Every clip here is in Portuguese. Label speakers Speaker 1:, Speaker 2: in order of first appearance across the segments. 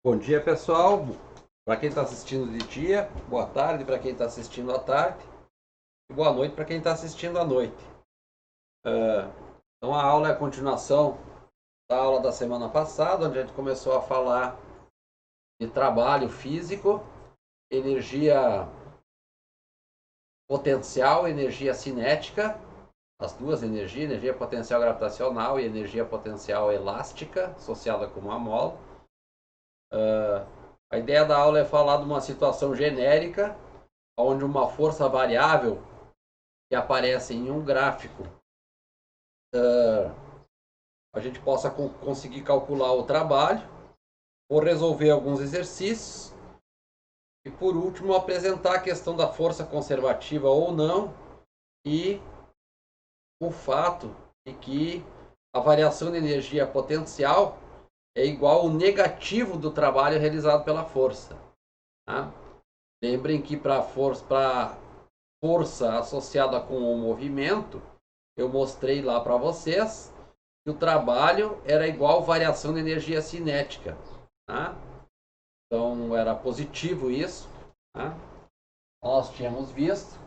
Speaker 1: Bom dia, pessoal. Para quem está assistindo de dia, boa tarde para quem está assistindo à tarde e boa noite para quem está assistindo à noite. Então a aula é a continuação da aula da semana passada, onde a gente começou a falar de trabalho físico, energia potencial, energia cinética, as duas energias, energia potencial gravitacional e energia potencial elástica, associada com uma mola. A ideia da aula é falar de uma situação genérica, onde uma força variável que aparece em um gráfico, a gente possa conseguir calcular o trabalho, ou resolver alguns exercícios, e por último apresentar a questão da força conservativa ou não, e o fato de que a variação de energia potencial é igual ao negativo do trabalho realizado pela força. Tá? Lembrem que para força associada com o movimento, eu mostrei lá para vocês que o trabalho era igual a variação de energia cinética. Tá? Então era positivo isso. Tá? Nós tínhamos visto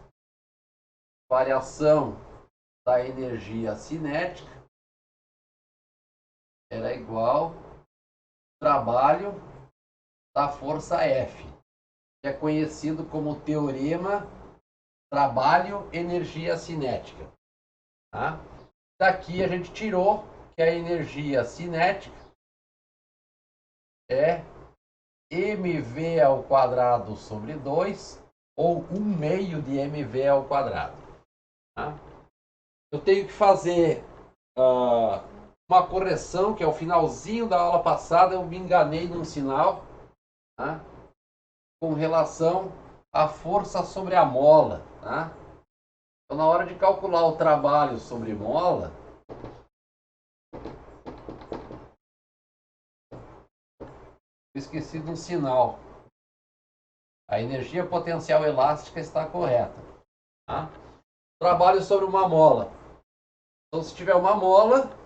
Speaker 1: variação da energia cinética era igual ao trabalho da força F, que é conhecido como teorema trabalho-energia cinética. Tá? Daqui a gente tirou que a energia cinética é mv ao quadrado sobre 2 ou 1/2 de mv ao quadrado. Tá? Eu tenho que fazer uma correção, que é o finalzinho da aula passada eu me enganei num sinal, tá? Com relação à força sobre a mola. Tá? Então, na hora de calcular o trabalho sobre mola, esqueci de um sinal. A energia potencial elástica está correta. Tá? Trabalho sobre uma mola. Então, se tiver uma mola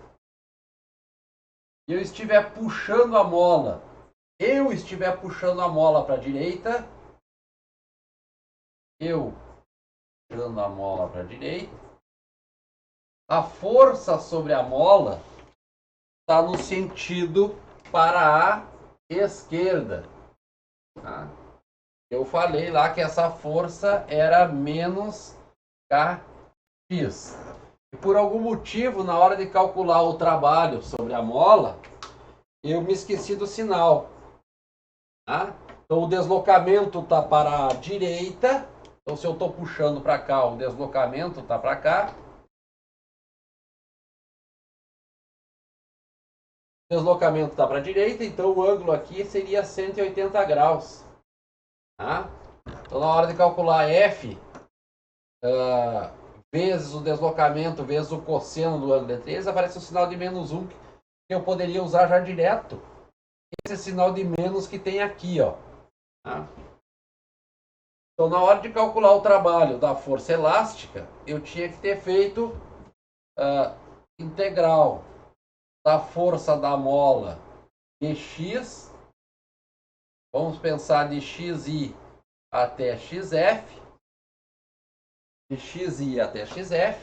Speaker 1: e eu estiver puxando a mola, para a direita, a força sobre a mola está no sentido para a esquerda. Tá? Eu falei lá que essa força era menos Kx. E por algum motivo, na hora de calcular o trabalho sobre a mola, eu me esqueci do sinal. Tá? Então o deslocamento está para a direita. Então se eu estou puxando para cá, o deslocamento está para cá. O deslocamento está para a direita, então o ângulo aqui seria 180 graus. Tá? Então na hora de calcular F, vezes o deslocamento, vezes o cosseno do ângulo entre eles, aparece o sinal de -1, que eu poderia usar já direto. Esse sinal de menos que tem aqui, ó. Tá? Então, na hora de calcular o trabalho da força elástica, eu tinha que ter feito integral da força da mola de x. Vamos pensar de xi até xf. De xi até xf.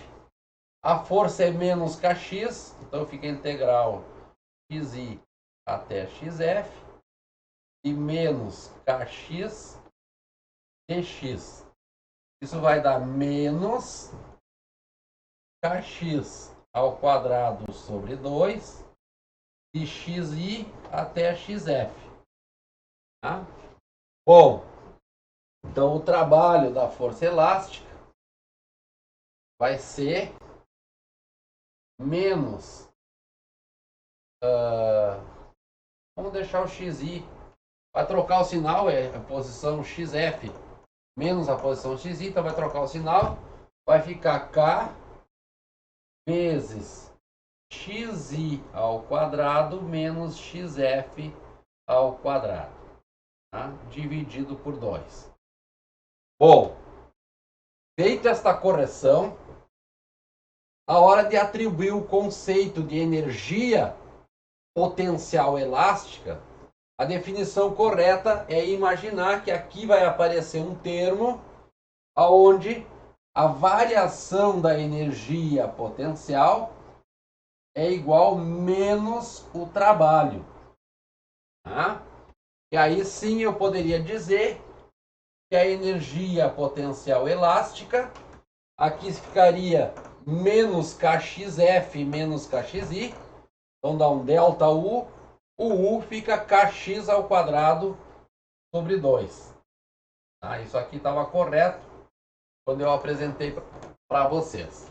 Speaker 1: A força é menos kx, então fica integral xi até xf e menos kx dx. Isso vai dar menos kx ao quadrado sobre 2 de xi até xf. Tá? Bom, então o trabalho da força elástica vai ser menos, vamos deixar o xi, vai trocar o sinal, é a posição xf menos a posição xi, então vai trocar o sinal, vai ficar k vezes xi ao quadrado menos xf ao quadrado, tá? Dividido por 2. Bom, feita esta correção, a hora de atribuir o conceito de energia potencial elástica, a definição correta é imaginar que aqui vai aparecer um termo onde a variação da energia potencial é igual menos o trabalho. Tá? E aí sim eu poderia dizer que a energia potencial elástica aqui ficaria menos kxf menos kxi. Então dá um delta U. O U fica kx ao quadrado sobre 2. Tá? Isso aqui estava correto quando eu apresentei para vocês.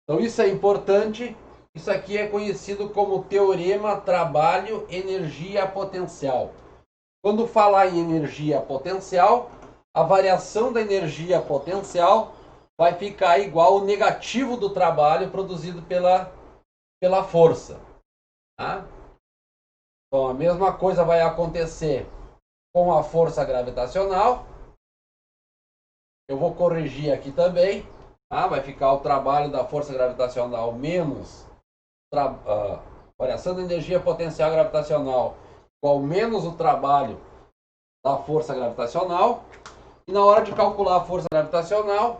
Speaker 1: Então isso é importante. Isso aqui é conhecido como teorema trabalho-energia potencial. Quando falar em energia potencial, a variação da energia potencial vai ficar igual ao negativo do trabalho produzido pela força. Tá? Então a mesma coisa vai acontecer com a força gravitacional. Eu vou corrigir aqui também. Tá? Vai ficar o trabalho da força gravitacional menos variação da energia potencial gravitacional igual menos o trabalho da força gravitacional. E na hora de calcular a força gravitacional,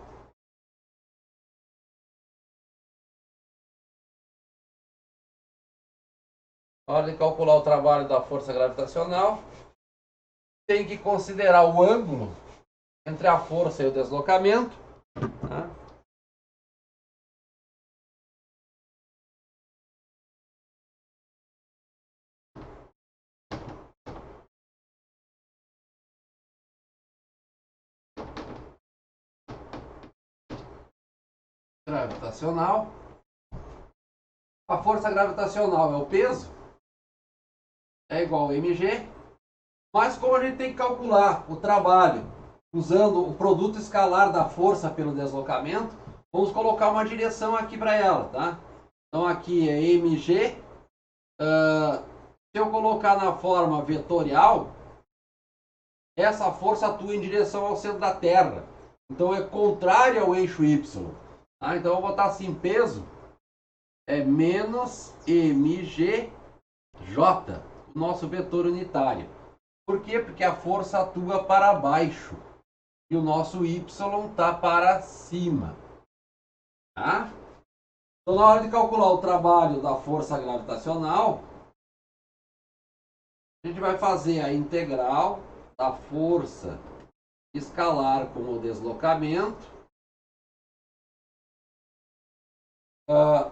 Speaker 1: na hora de calcular o trabalho da força gravitacional, tem que considerar o ângulo entre a força e o deslocamento. Tá? Gravitacional. A força gravitacional é o peso, é igual a mg, mas como a gente tem que calcular o trabalho usando o produto escalar da força pelo deslocamento, vamos colocar uma direção aqui para ela, tá? Então aqui é mg. Se eu colocar na forma vetorial, essa força atua em direção ao centro da Terra. Então é contrário ao eixo y. Tá? Então eu vou botar assim, peso é menos mgj, o nosso vetor unitário. Por quê? Porque a força atua para baixo e o nosso y está para cima. Tá? Então na hora de calcular o trabalho da força gravitacional, a gente vai fazer a integral da força escalar com o deslocamento.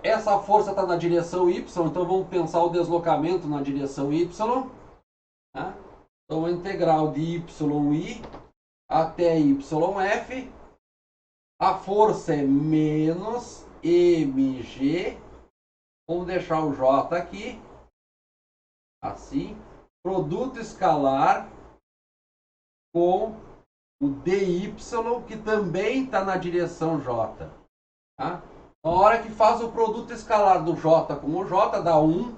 Speaker 1: Essa força está na direção y, então vamos pensar o deslocamento na direção y. Tá? Então a integral de yi até yf, a força é menos mg, vamos deixar o j aqui, assim, produto escalar com o dy, que também está na direção j. Tá? Na hora que faz o produto escalar do j com o j, dá 1.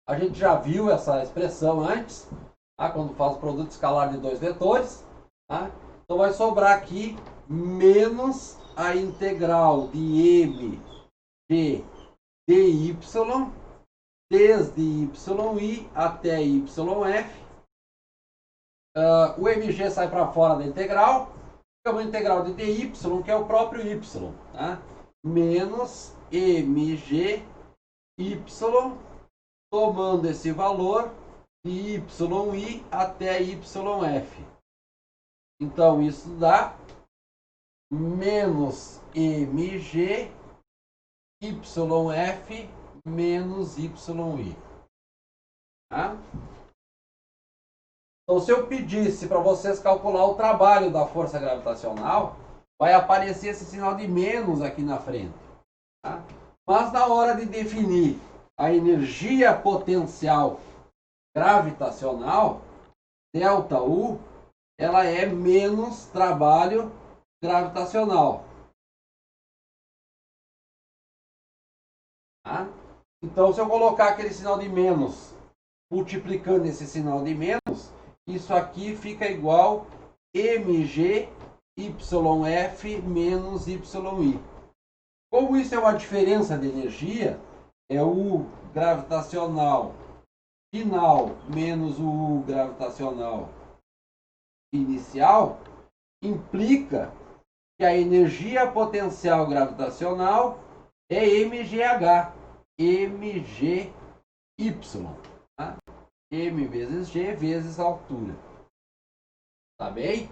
Speaker 1: A gente já viu essa expressão antes, tá? Quando faz o produto escalar de dois vetores. Tá? Então vai sobrar aqui menos a integral de m de dy, desde yi até yf. O mg sai para fora da integral, fica uma integral de dy, que é o próprio y. Tá? Menos mg y, tomando esse valor de yi até yf. Então isso dá menos mg yf menos yi. Tá? Então se eu pedisse para vocês calcular o trabalho da força gravitacional, vai aparecer esse sinal de menos aqui na frente. Tá? Mas na hora de definir a energia potencial gravitacional, delta U, ela é menos trabalho gravitacional. Tá? Então, se eu colocar aquele sinal de menos, multiplicando esse sinal de menos, isso aqui fica igual mg yf menos yi. Como isso é uma diferença de energia, é U gravitacional final menos o U gravitacional inicial implica que a energia potencial gravitacional é mgh, mgy, tá? M vezes G vezes a altura. Tá bem?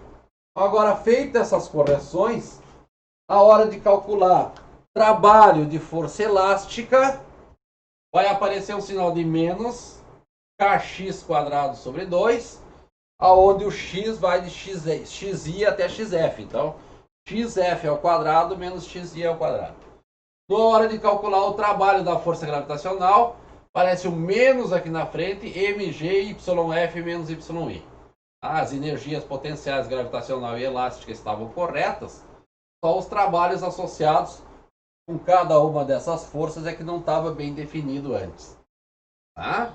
Speaker 1: Agora, feitas essas correções, a hora de calcular trabalho de força elástica, vai aparecer um sinal de menos kx quadrado sobre 2, aonde o x vai de xi até xf. Então, xf ao quadrado menos xi ao quadrado. Na hora de calcular o trabalho da força gravitacional, aparece o menos aqui na frente, mg yf menos yi. As energias potenciais gravitacional e elástica estavam corretas, só os trabalhos associados com cada uma dessas forças é que não estava bem definido antes. Tá?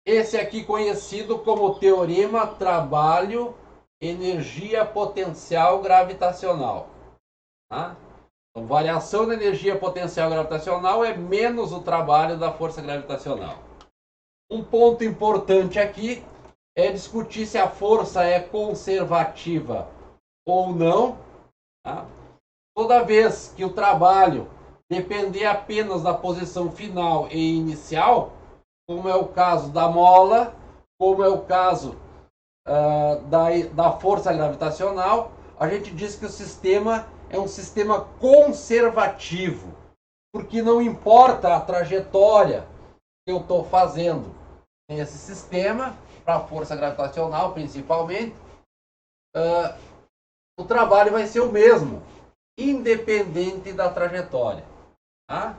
Speaker 1: Esse aqui conhecido como teorema trabalho energia potencial gravitacional. Tá? Então, variação da energia potencial gravitacional é menos o trabalho da força gravitacional. Um ponto importante aqui é discutir se a força é conservativa ou não. Tá? Toda vez que o trabalho depender apenas da posição final e inicial, como é o caso da mola, como é o caso da força gravitacional, a gente diz que o sistema é um sistema conservativo, porque não importa a trajetória que eu estou fazendo nesse sistema, para a força gravitacional principalmente, o trabalho vai ser o mesmo, independente da trajetória. Tá?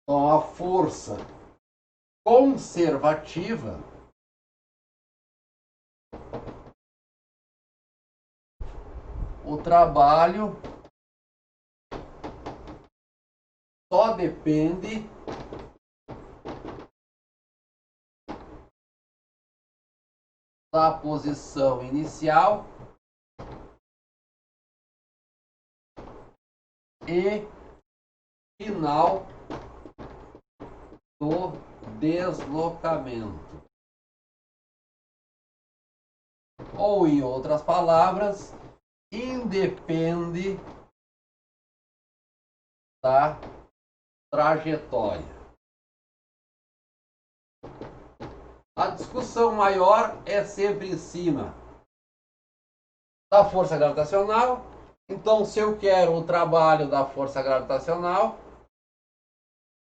Speaker 1: Então, a força conservativa o trabalho só depende da posição inicial e final do deslocamento. Ou, em outras palavras, independe da trajetória. A discussão maior é sempre em cima da força gravitacional. Então, se eu quero o trabalho da força gravitacional,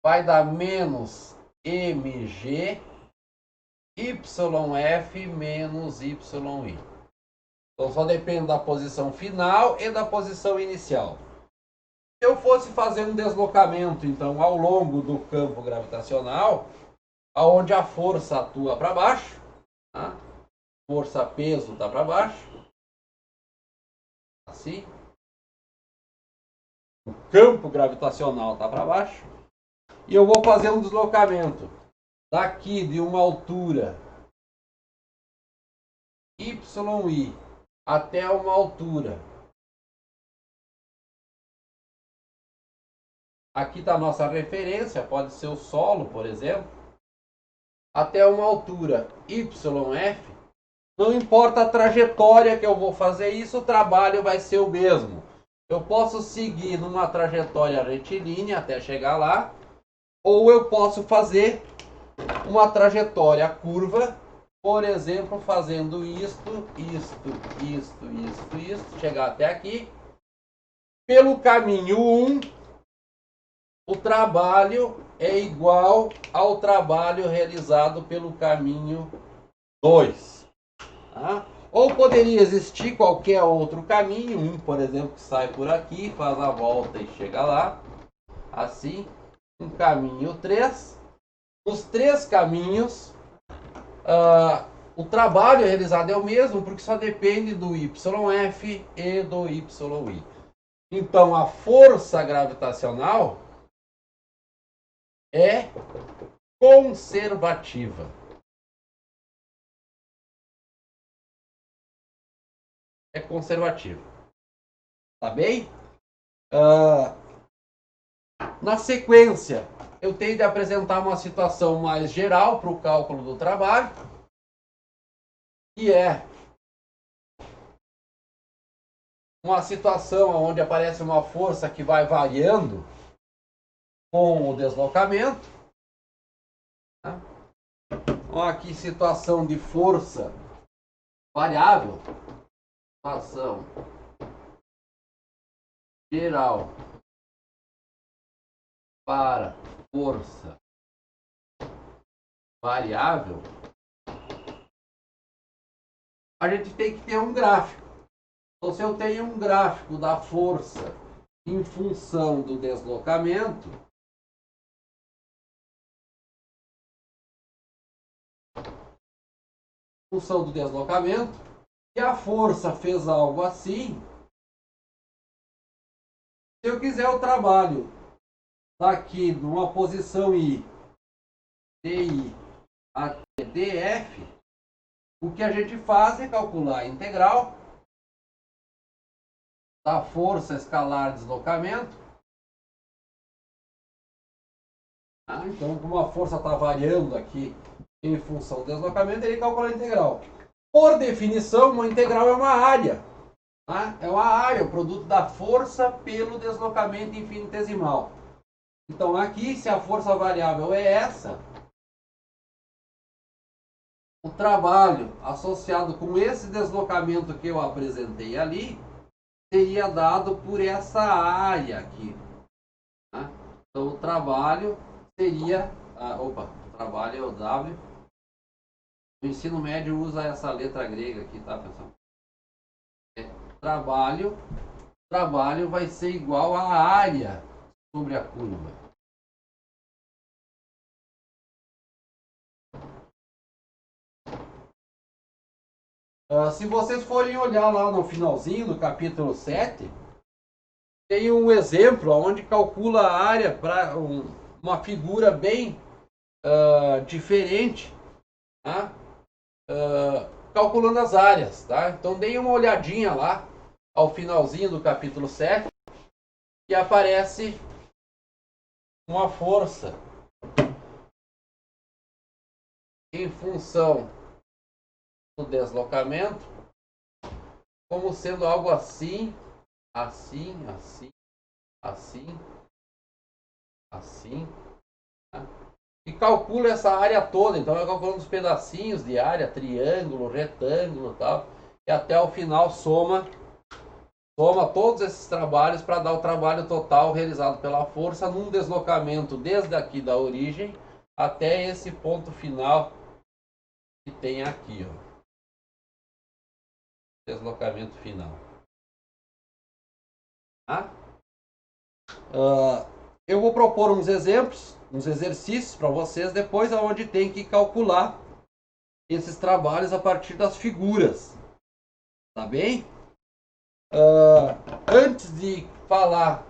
Speaker 1: vai dar menos mg YF menos YI. Então, só depende da posição final e da posição inicial. Se eu fosse fazer um deslocamento, então, ao longo do campo gravitacional, aonde a força atua para baixo, tá? Força-peso está para baixo, assim. O campo gravitacional está para baixo. E eu vou fazer um deslocamento daqui de uma altura YI até uma altura. Aqui está a nossa referência, pode ser o solo, por exemplo. Até uma altura YF. Não importa a trajetória que eu vou fazer isso, o trabalho vai ser o mesmo. Eu posso seguir numa trajetória retilínea até chegar lá, ou eu posso fazer uma trajetória curva, por exemplo, fazendo isto, chegar até aqui. Pelo caminho 1, o trabalho é igual ao trabalho realizado pelo caminho 2. Tá? Ou poderia existir qualquer outro caminho, por exemplo, que sai por aqui, faz a volta e chega lá. Assim, um caminho 3. Nos 3 caminhos, o trabalho realizado é o mesmo, porque só depende do YF e do YI. Então, a força gravitacional é conservativa. É conservativa. Tá bem? Na sequência, eu tenho de apresentar uma situação mais geral para o cálculo do trabalho, que é uma situação onde aparece uma força que vai variando com o deslocamento. Tá? Então, aqui, situação de força variável, situação geral para força variável, a gente tem que ter um gráfico. Então, se eu tenho um gráfico da força em função do deslocamento, e a força fez algo assim, se eu quiser o trabalho aqui numa posição I, DI até DF, o que a gente faz é calcular a integral da força escalar deslocamento. Então, como a força está variando aqui em função do deslocamento, ele calcula a integral. Por definição, uma integral é uma área. Tá? É uma área, o produto da força pelo deslocamento infinitesimal. Então, aqui, se a força variável é essa, o trabalho associado com esse deslocamento que eu apresentei ali seria dado por essa área aqui. Tá? Então, o trabalho seria... o trabalho é o W. O ensino médio usa essa letra grega aqui, tá, pessoal? Trabalho vai ser igual à área sobre a curva. Se vocês forem olhar lá no finalzinho do capítulo 7, tem um exemplo onde calcula a área para uma figura bem diferente, tá? Calculando as áreas, tá? Então deem uma olhadinha lá ao finalzinho do capítulo 7, que aparece uma força em função do deslocamento como sendo algo assim, assim, assim, assim, assim, tá? E calcula essa área toda. Então vai calculando os pedacinhos de área, triângulo, retângulo e tal, e até o final soma todos esses trabalhos para dar o trabalho total realizado pela força num deslocamento desde aqui da origem até esse ponto final que tem aqui, ó. Deslocamento final. Tá? Eu vou propor uns exemplos, uns exercícios para vocês depois, onde tem que calcular esses trabalhos a partir das figuras. Tá bem? Antes de falar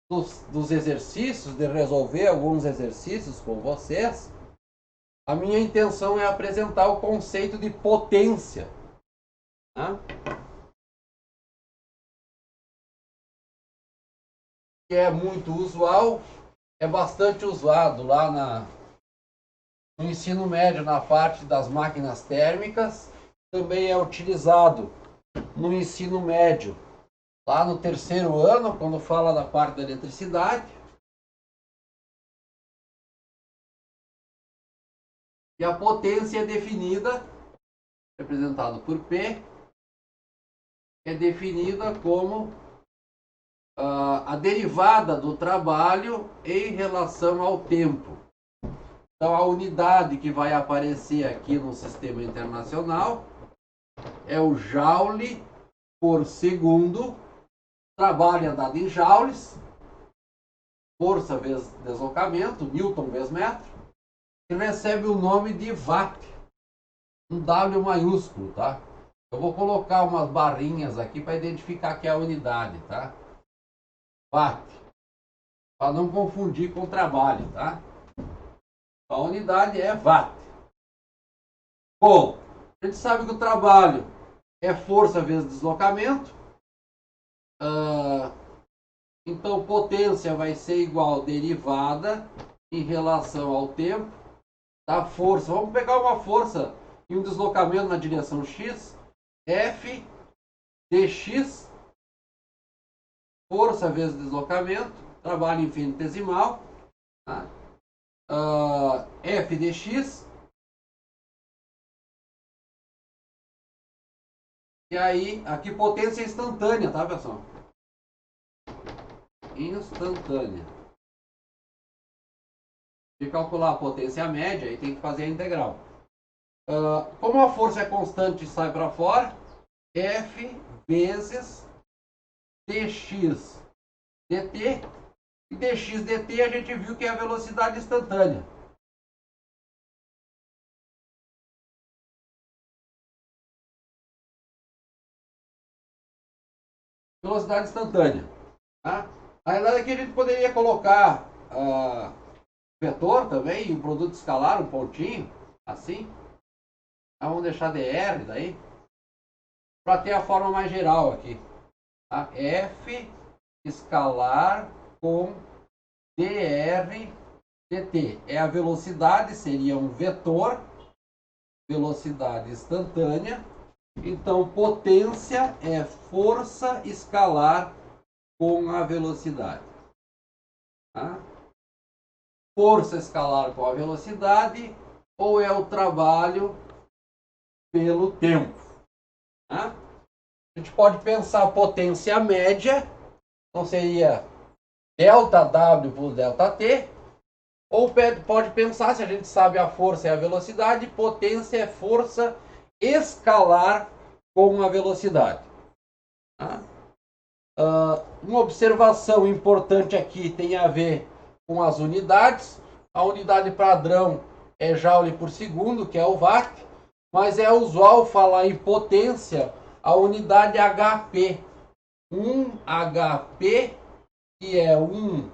Speaker 1: dos exercícios, de resolver alguns exercícios com vocês, a minha intenção é apresentar o conceito de potência. Tá? Que é muito usual, é bastante usado lá no ensino médio, na parte das máquinas térmicas, também é utilizado no ensino médio, lá no terceiro ano, quando fala da parte da eletricidade. E a potência é definida, representado por P, é definida como a derivada do trabalho em relação ao tempo. Então, a unidade que vai aparecer aqui no sistema internacional é o joule por segundo. Trabalho é dado em joules, força vezes deslocamento, Newton vezes metro, e recebe o nome de watt, um W maiúsculo, tá? Eu vou colocar umas barrinhas aqui para identificar que é a unidade, tá? Watt, para não confundir com o trabalho, tá? A unidade é watt. Bom, a gente sabe que o trabalho é força vezes deslocamento. Então, potência vai ser igual a derivada em relação ao tempo da força. Vamos pegar uma força e um deslocamento na direção x, F dx, força vezes deslocamento, trabalho infinitesimal, tá? F dx, e aí aqui potência instantânea, tá, pessoal? Instantânea. De calcular a potência média, aí tem que fazer a integral. Como a força é constante e sai para fora, F vezes dx dt, e dx dt a gente viu que é a velocidade instantânea. Velocidade instantânea. Tá? Na verdade aqui a gente poderia colocar vetor também, e um produto escalar, um pontinho, assim. Vamos deixar dr daí, para ter a forma mais geral aqui. Tá? F escalar com dr dt. É a velocidade, seria um vetor, velocidade instantânea. Então, potência é força escalar com a velocidade. Tá? Força escalar com a velocidade, ou é o trabalho pelo tempo. Tá? A gente pode pensar a potência média, então seria delta W por delta T, ou pode pensar, se a gente sabe a força e a velocidade, potência é força escalar com a velocidade. Tá? Uma observação importante aqui tem a ver com as unidades. A unidade padrão é joule por segundo, que é o watt, mas é usual falar em potência a unidade HP. 1 HP, que é 1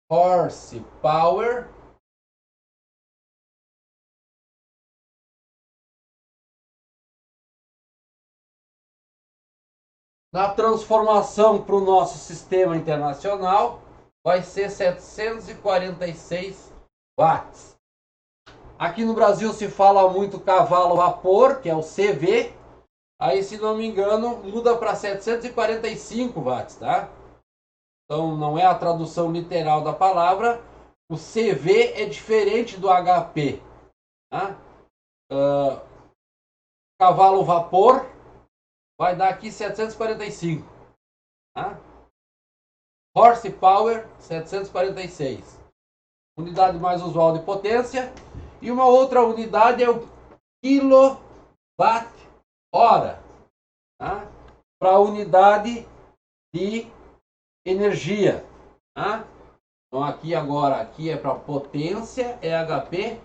Speaker 1: horsepower, na transformação para o nosso sistema internacional, vai ser 746 watts. Aqui no Brasil se fala muito cavalo vapor, que é o CV. Aí, se não me engano, muda para 745 watts, tá? Então, não é a tradução literal da palavra. O CV é diferente do HP. Tá? Cavalo vapor vai dar aqui 745. Tá? Horsepower, 746. Unidade mais usual de potência. E uma outra unidade é o quilowatt-hora. Tá? Para a unidade de energia. Tá? Então aqui agora, aqui é para potência, é HP.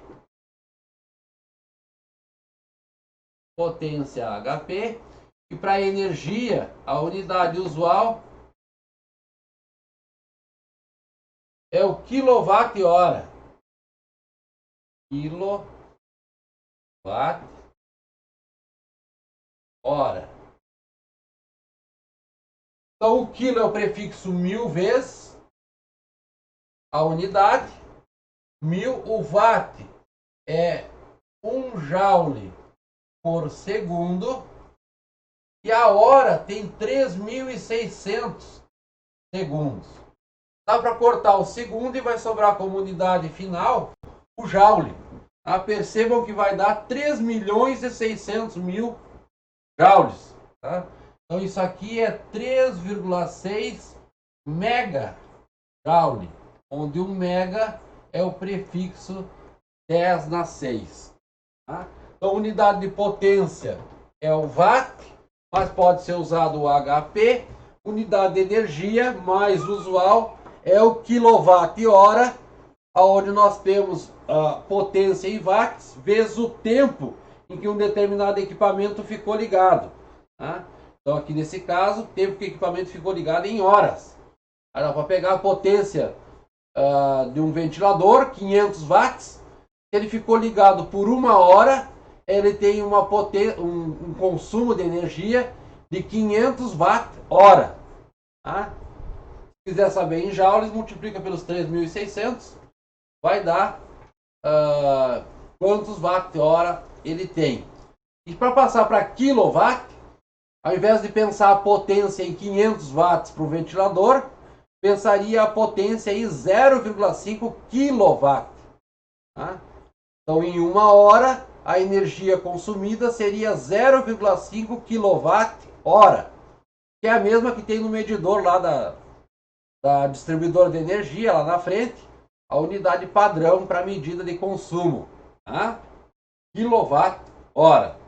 Speaker 1: Potência HP. E para energia, a unidade usual é o quilowatt-hora. Quilowatt-hora. Então o quilo é o prefixo 1000 vezes a unidade. 1000, o watt é 1 joule por segundo. E a hora tem 3.600 segundos. Dá para cortar o segundo e vai sobrar como unidade final o joule. Percebam que vai dar 3.600.000 joules. Tá? Então isso aqui é 3,6 megajoule, onde 1 mega é o prefixo 10 na 6. Tá? Então a unidade de potência é o watt, mas pode ser usado o HP. Unidade de energia mais usual é o quilowatt-hora, onde nós temos a potência em watts vezes o tempo em que um determinado equipamento ficou ligado. Tá? Então aqui nesse caso, o tempo que o equipamento ficou ligado em horas. Aí dá para pegar a potência de um ventilador, 500 watts, ele ficou ligado por 1 hora, ele tem um consumo de energia de 500 watt-hora. Tá? Se quiser saber em joules, multiplica pelos 3.600, vai dar quantos watt-hora ele tem. E para passar para quilowatt, ao invés de pensar a potência em 500 watts para o ventilador, pensaria a potência em 0,5 kW. Tá? Então, em 1 hora, a energia consumida seria 0,5 kWh, que é a mesma que tem no medidor lá da distribuidora de energia, lá na frente, a unidade padrão para medida de consumo. Tá? KWh.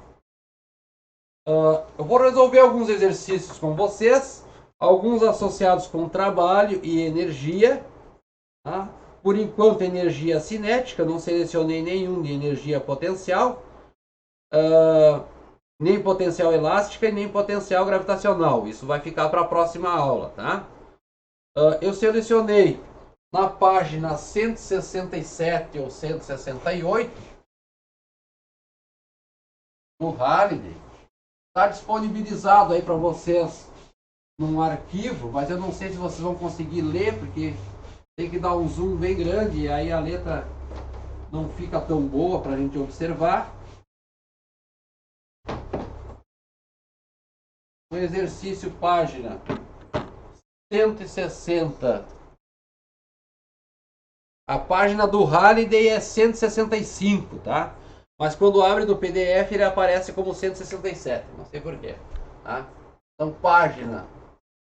Speaker 1: Eu vou resolver alguns exercícios com vocês, alguns associados com trabalho e energia. Tá? Por enquanto, energia cinética, não selecionei nenhum de energia potencial, nem potencial elástica e nem potencial gravitacional. Isso vai ficar para a próxima aula. Tá? Eu selecionei na página 167 ou 168 do Halliday. Está disponibilizado aí para vocês num arquivo, mas eu não sei se vocês vão conseguir ler, porque tem que dar um zoom bem grande e aí a letra não fica tão boa para a gente observar. O exercício página 160. A página do Halliday é 165, tá? Mas quando abre do PDF ele aparece como 167, não sei porquê. Tá? Então, página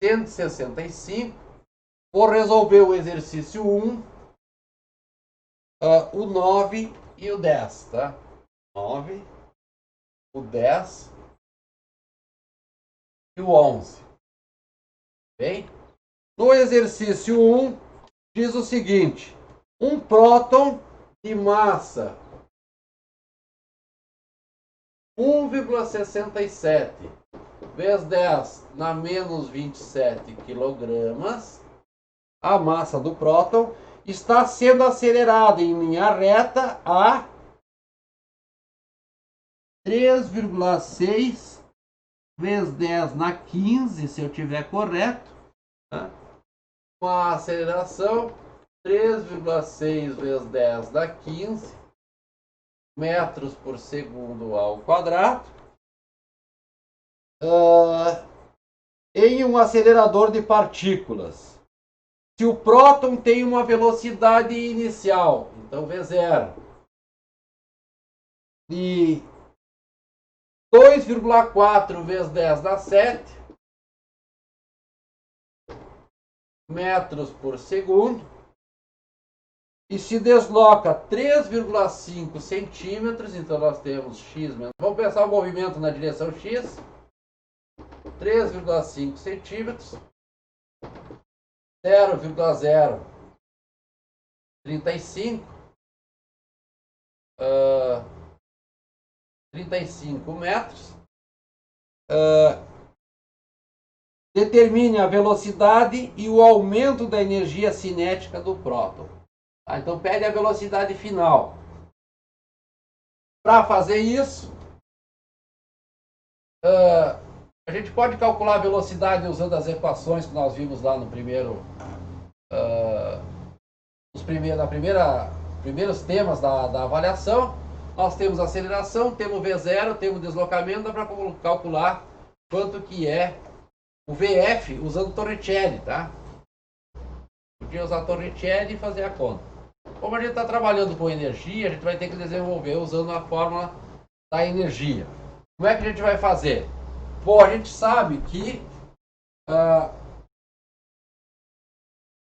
Speaker 1: 165. Vou resolver o exercício 1, o 9 e o 10. Tá? 9, o 10 e o 11. Bem? No exercício 1, diz o seguinte: um próton de massa 1,67 vezes 10 na menos 27 quilogramas, a massa do próton está sendo acelerada em linha reta a 3,6 vezes 10 na 15, se eu tiver correto. Tá? Uma aceleração 3,6 vezes 10 na 15 metros por segundo ao quadrado, em um acelerador de partículas. Se o próton tem uma velocidade inicial, então V0, de 2,4 vezes 10 na 7 metros por segundo, e se desloca 3,5 centímetros, então nós temos x menos. Vamos pensar o movimento na direção x. 3,5 centímetros. 0,035. 35 metros. Determine a velocidade e o aumento da energia cinética do próton. Então pede a velocidade final. Para fazer isso, a gente pode calcular a velocidade usando as equações que nós vimos lá no primeiros temas da avaliação. Nós temos aceleração, temos V0, temos deslocamento, dá para calcular quanto que é o VF usando Torricelli, tá? Podia usar Torricelli e fazer a conta. Como a gente está trabalhando com energia, a gente vai ter que desenvolver usando a fórmula da energia. Como é que a gente vai fazer? Bom, a gente sabe que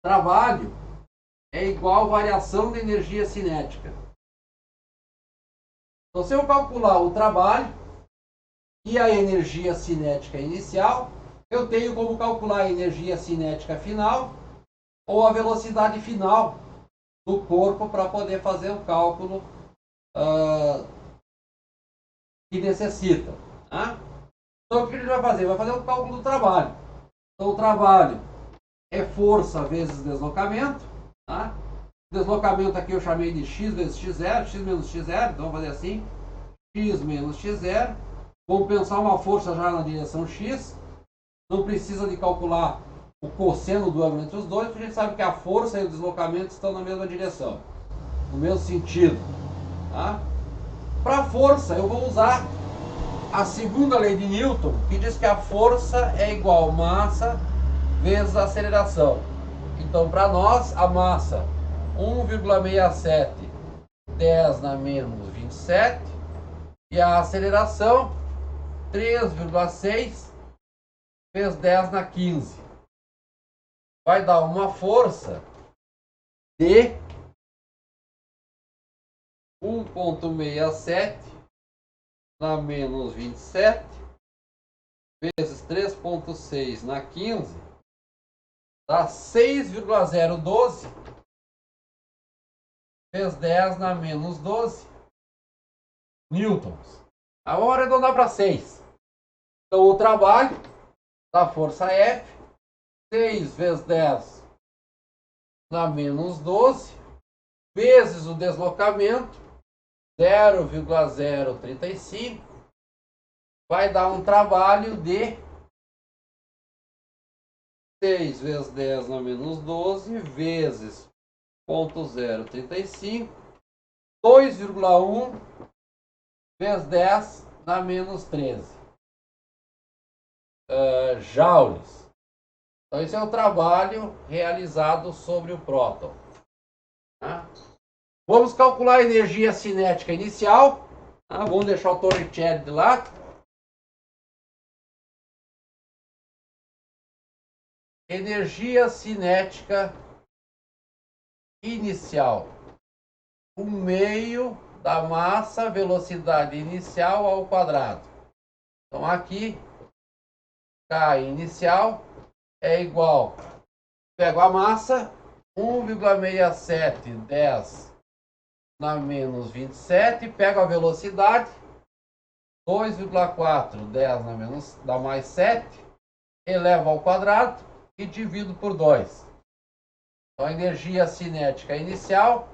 Speaker 1: trabalho é igual variação da energia cinética. Então, se eu calcular o trabalho e a energia cinética inicial, eu tenho como calcular a energia cinética final ou a velocidade final do corpo para poder fazer o cálculo que necessita. Tá? Então, o que a gente vai fazer? Vai fazer o cálculo do trabalho. Então, o trabalho é força vezes deslocamento. Tá? Deslocamento aqui eu chamei de x vezes x0, x menos x0. Então, vamos fazer assim: x menos x0. Vamos pensar uma força já na direção x. Não precisa de calcular o cosseno do ângulo entre os dois, porque a gente sabe que a força e o deslocamento estão na mesma direção, no mesmo sentido. Tá? Para a força, eu vou usar a segunda lei de Newton, que diz que a força é igual massa vezes a aceleração. Então, para nós, a massa 1,67 10 na menos 27 e a aceleração 3,6 vezes 10 na 15. Vai dar uma força de 1,67 na menos 27 vezes 3,6 na 15 dá 6,012 vezes 10 na menos 12 newtons. Agora vamos arredondar para 6. Então o trabalho da força F, 6 vezes 10 na menos 12, vezes o deslocamento, 0,035, vai dar um trabalho de 6 vezes 10 na menos 12, vezes 0,035, 2,1 vezes 10 na menos 13 joules. Então esse é o trabalho realizado sobre o próton. Tá? Vamos calcular a energia cinética inicial. Tá? Vamos deixar o Torricelli de lado. Energia cinética inicial. 1/2 da massa velocidade inicial ao quadrado. Então aqui, K inicial é igual, pego a massa, 1,67 10 na menos 27, pego a velocidade, 2,4 10 na menos, dá mais 7, elevo ao quadrado e divido por 2. Então a energia cinética inicial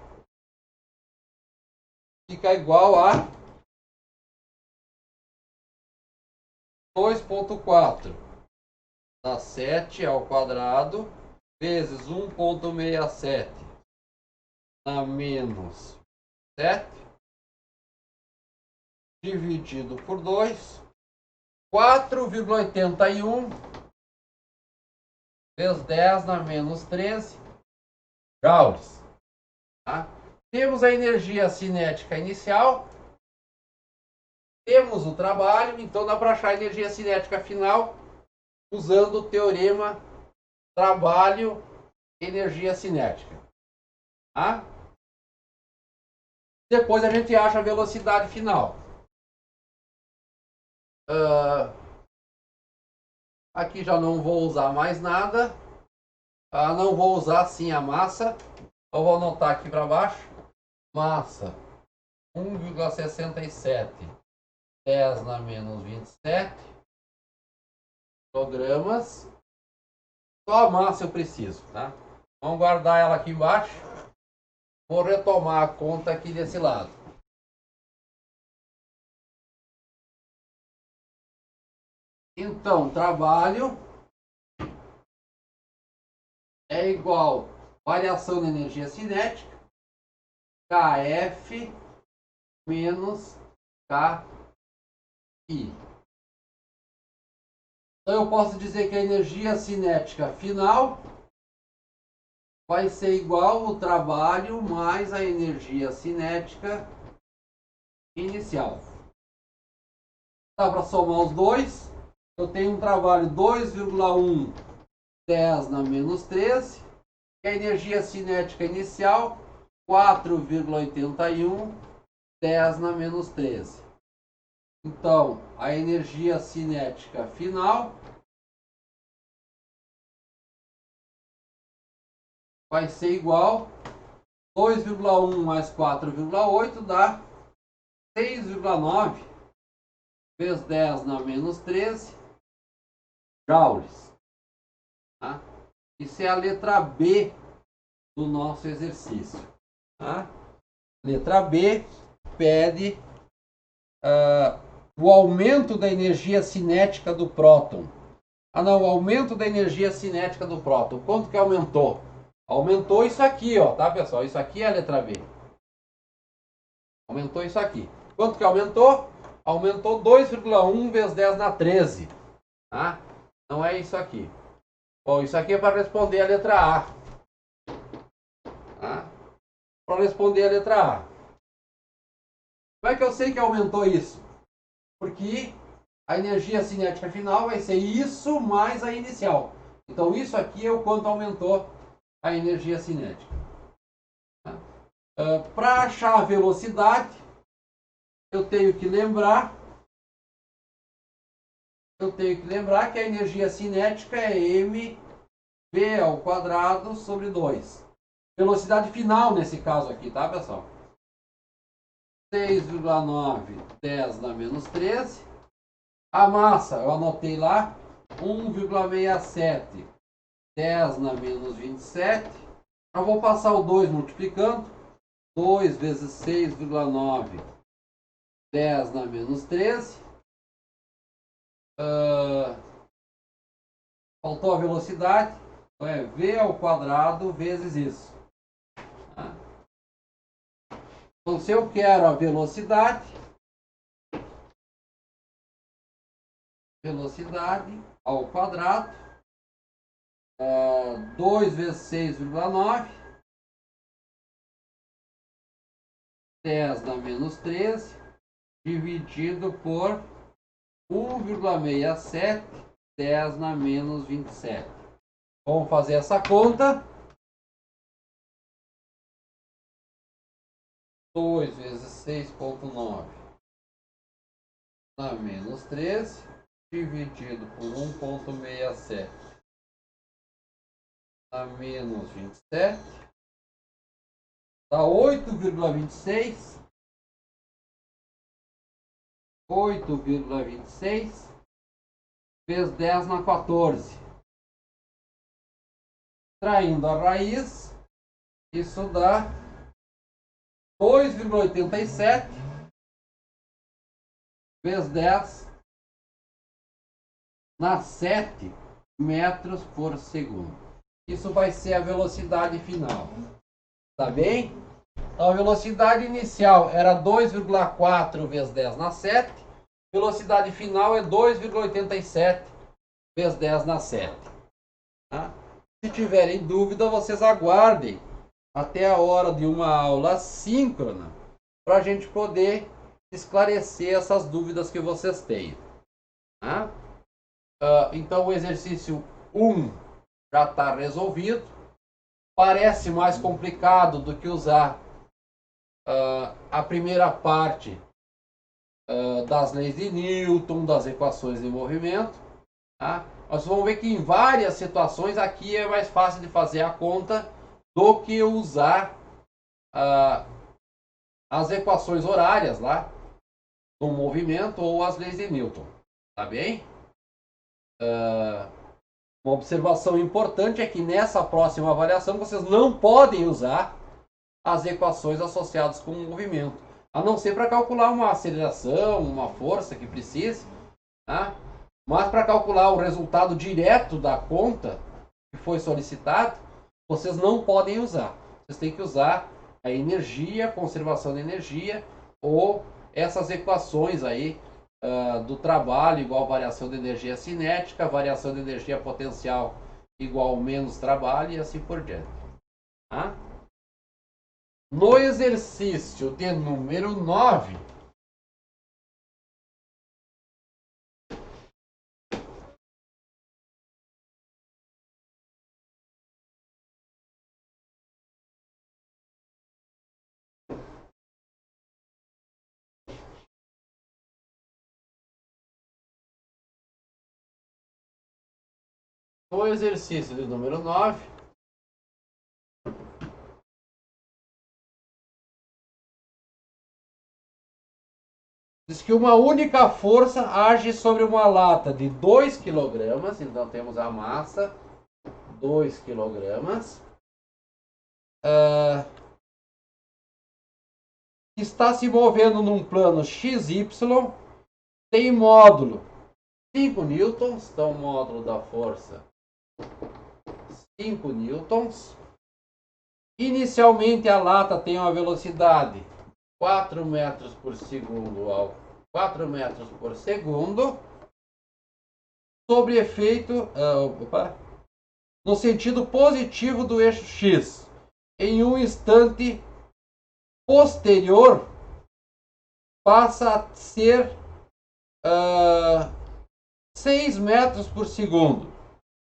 Speaker 1: fica igual a 2,4 dá 7 ao quadrado vezes 1,67 na menos 7 dividido por 2, 4,81 vezes 10 na menos 13 joules. Tá? Temos a energia cinética inicial, temos o trabalho, então dá para achar a energia cinética final usando o teorema trabalho energia cinética. Tá? Depois a gente acha a velocidade final. Aqui já não vou usar mais nada. Não vou usar sim a massa. Eu vou anotar aqui para baixo. Massa 1,67 10 na menos 27 quilogramas. Só a massa eu preciso, tá? Vamos guardar ela aqui embaixo. Vou retomar a conta aqui desse lado. Então, trabalho é igual variação da energia cinética, Kf menos Ki. Então eu posso dizer que a energia cinética final vai ser igual ao trabalho mais a energia cinética inicial. Dá para somar os dois. Eu tenho um trabalho 2,1 10 na menos 13. E a energia cinética inicial 4,81 10 na menos 13. Então, a energia cinética final vai ser igual 2,1 mais 4,8 dá 6,9 vezes 10 na menos 13 joules. Tá? Isso é a letra B do nosso exercício. Tá? Letra B pede o aumento da energia cinética do próton Ah não, o aumento da energia cinética do próton. Quanto que aumentou? Aumentou isso aqui, ó, tá pessoal? Isso aqui é a letra B. Aumentou isso aqui. Quanto que aumentou? Aumentou 2,1 vezes 10 na 13. Tá? Não é isso aqui. Bom, isso aqui é para responder a letra A. Tá? Para responder a letra A. Como é que eu sei que aumentou isso? Porque a energia cinética final vai ser isso mais a inicial. Então isso aqui é o quanto aumentou a energia cinética. Tá? Para achar a velocidade, eu tenho que lembrar que a energia cinética é mv ao quadrado sobre 2. Velocidade final nesse caso aqui, tá, pessoal? 6,9, 10 na menos 13. A massa, eu anotei lá, 1,67, 10 na menos 27. Eu vou passar o 2 multiplicando. 2 vezes 6,9, 10 na menos 13. Faltou a velocidade. Então é v ao quadrado vezes isso. Tá? Então se eu quero a velocidade ao quadrado, 2 vezes 6,9, 10 na menos 13, dividido por 1,67, 10 na menos 27. Vamos fazer essa conta. 2 vezes 6,9 na menos 13, dividido por 1,67 na menos 27, dá 8,26. 8,26 vezes 10 na 14. Traindo a raiz, isso dá 2,87 vezes 10 na 7 metros por segundo. Isso vai ser a velocidade final. Tá bem? Então, a velocidade inicial era 2,4 vezes 10 na 7. Velocidade final é 2,87 vezes 10 na 7. Tá? Se tiverem dúvida, vocês aguardem até a hora de uma aula síncrona para a gente poder esclarecer essas dúvidas que vocês têm. Tá? Então o exercício 1 já está resolvido. Parece mais complicado do que usar a primeira parte das leis de Newton, das equações de movimento. Tá? Nós vamos ver que em várias situações aqui é mais fácil de fazer a conta do que usar as equações horárias lá do movimento ou as leis de Newton. Tá bem? Uma observação importante é que nessa próxima avaliação vocês não podem usar as equações associadas com o movimento, a não ser para calcular uma aceleração, uma força que precise, tá? Mas para calcular o resultado direto da conta que foi solicitado, vocês não podem usar. Vocês têm que usar a energia, conservação de energia, ou essas equações aí do trabalho igual variação de energia cinética, variação de energia potencial igual menos trabalho e assim por diante. Tá? No exercício de número 9, diz que uma única força age sobre uma lata de 2 kg, então temos a massa 2 kg, está se movendo num plano XY, tem módulo 5 newtons, então o módulo da força 5 newtons. Inicialmente a lata tem uma velocidade 4 metros por segundo ao 4 metros por segundo, sobre efeito no sentido positivo do eixo X. Em um instante posterior passa a ser 6 metros por segundo.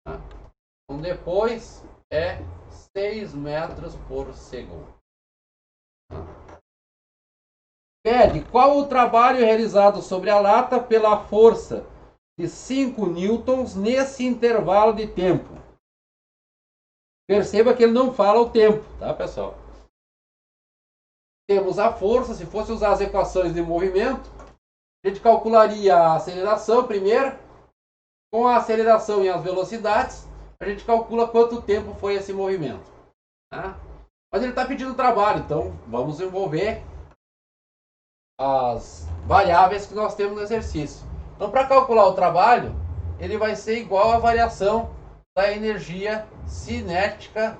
Speaker 1: Então depois é 6 metros por segundo. Pede qual o trabalho realizado sobre a lata pela força de 5 newtons nesse intervalo de tempo. Perceba que ele não fala o tempo, tá, pessoal? Temos a força. Se fosse usar as equações de movimento, a gente calcularia a aceleração primeiro. Com a aceleração e as velocidades, a gente calcula quanto tempo foi esse movimento. Tá? Mas ele está pedindo trabalho, então vamos envolver as variáveis que nós temos no exercício. Então, para calcular o trabalho, ele vai ser igual à variação da energia cinética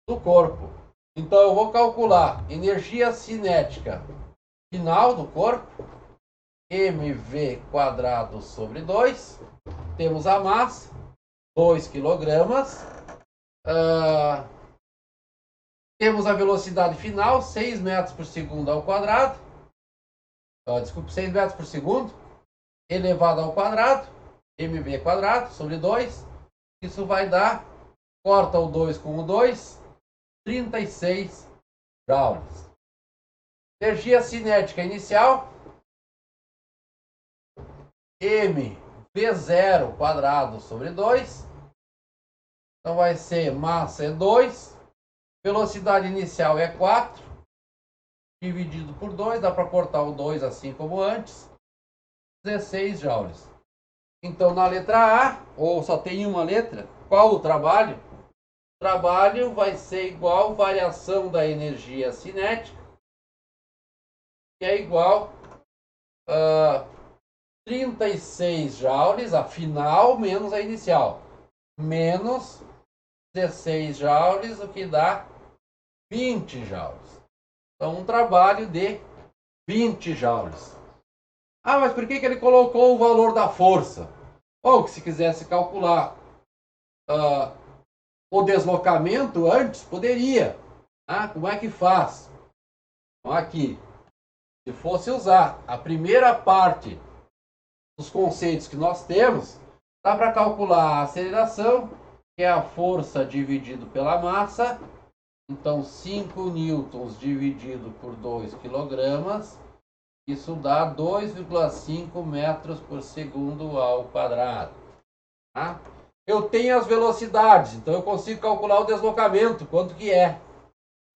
Speaker 1: do corpo. Então, eu vou calcular energia cinética final do corpo, mv quadrado sobre 2. Temos a massa, 2 kg. Temos a velocidade final, 6 metros por segundo ao quadrado. 6 metros por segundo elevado ao quadrado, mv quadrado sobre 2. Isso vai dar, corta o 2 com o 2, 36 joules. Energia cinética inicial, mv0 quadrado sobre 2. Então vai ser massa é 2, velocidade inicial é 4, dividido por 2, dá para cortar o 2 assim como antes, 16 joules. Então na letra A, ou só tem uma letra, qual o trabalho? O trabalho vai ser igual à variação da energia cinética, que é igual a 36 joules, a final menos a inicial, menos 16 joules, o que dá 20 joules. Então um trabalho de 20 joules. Ah, mas por que ele colocou o valor da força? Ou que se quisesse calcular o deslocamento antes, poderia. Como é que faz? Então aqui, se fosse usar a primeira parte dos conceitos que nós temos, dá para calcular a aceleração, que é a força dividido pela massa. Então 5 newtons dividido por 2 kg, isso dá 2,5 metros por segundo ao quadrado. Tá? Eu tenho as velocidades, então eu consigo calcular o deslocamento, quanto que é.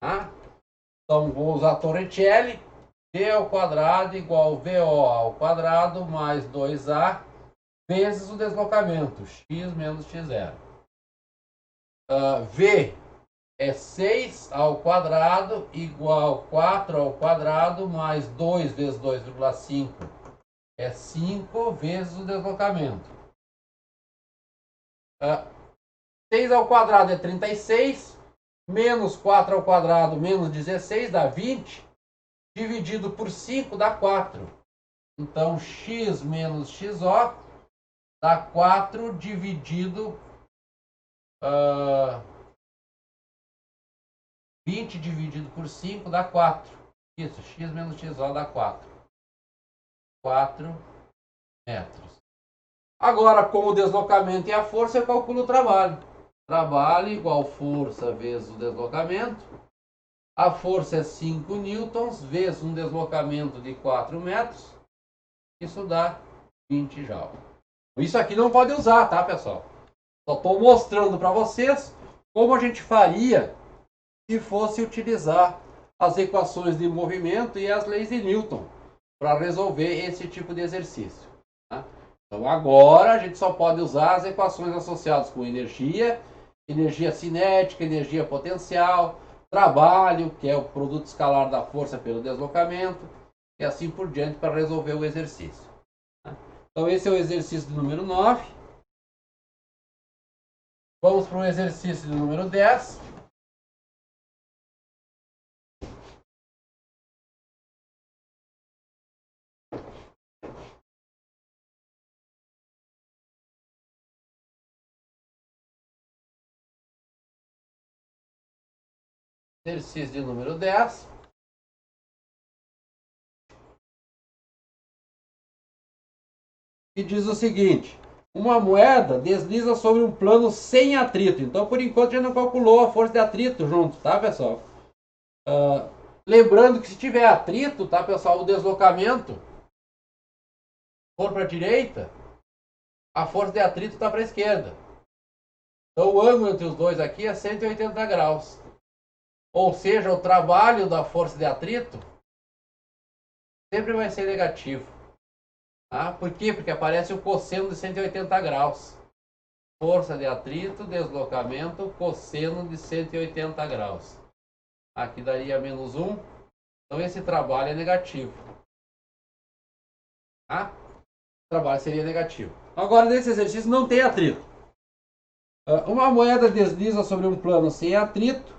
Speaker 1: Tá? Então vou usar Torricelli, v ao quadrado igual VO ao quadrado mais 2A vezes o deslocamento, x menos x0. V é 6 ao quadrado igual 4 ao quadrado mais 2 vezes 2,5 é 5 vezes o deslocamento. 6 ao quadrado é 36, menos 4 ao quadrado menos 16 dá 20, dividido por 5 dá 4. Então x menos xo dá 4 dividido 20 dividido por 5 dá 4. Isso, x menos xo dá 4. 4 metros. Agora, com o deslocamento e a força, eu calculo o trabalho. Trabalho igual força vezes o deslocamento. A força é 5 newtons vezes um deslocamento de 4 metros. Isso dá 20 joules. Isso aqui não pode usar, tá, pessoal? Só estou mostrando para vocês como a gente faria se fosse utilizar as equações de movimento e as leis de Newton para resolver esse tipo de exercício. Tá? Então agora a gente só pode usar as equações associadas com energia, energia cinética, energia potencial, trabalho, que é o produto escalar da força pelo deslocamento, e assim por diante para resolver o exercício. Tá? Então esse é o exercício de número 9. Vamos para o exercício de número 10. Exercício de número 10. E diz o seguinte: uma moeda desliza sobre um plano sem atrito. Então, por enquanto, já não calculou a força de atrito junto, tá, pessoal? Lembrando que se tiver atrito, tá, pessoal, o deslocamento for para a direita, a força de atrito está para a esquerda. Então, o ângulo entre os dois aqui é 180 graus. Ou seja, o trabalho da força de atrito sempre vai ser negativo. Tá? Por quê? Porque aparece o cosseno de 180 graus. Força de atrito, deslocamento, cosseno de 180 graus. Aqui daria menos 1. Então esse trabalho é negativo. Tá? O trabalho seria negativo. Agora, nesse exercício não tem atrito. Uma moeda desliza sobre um plano sem atrito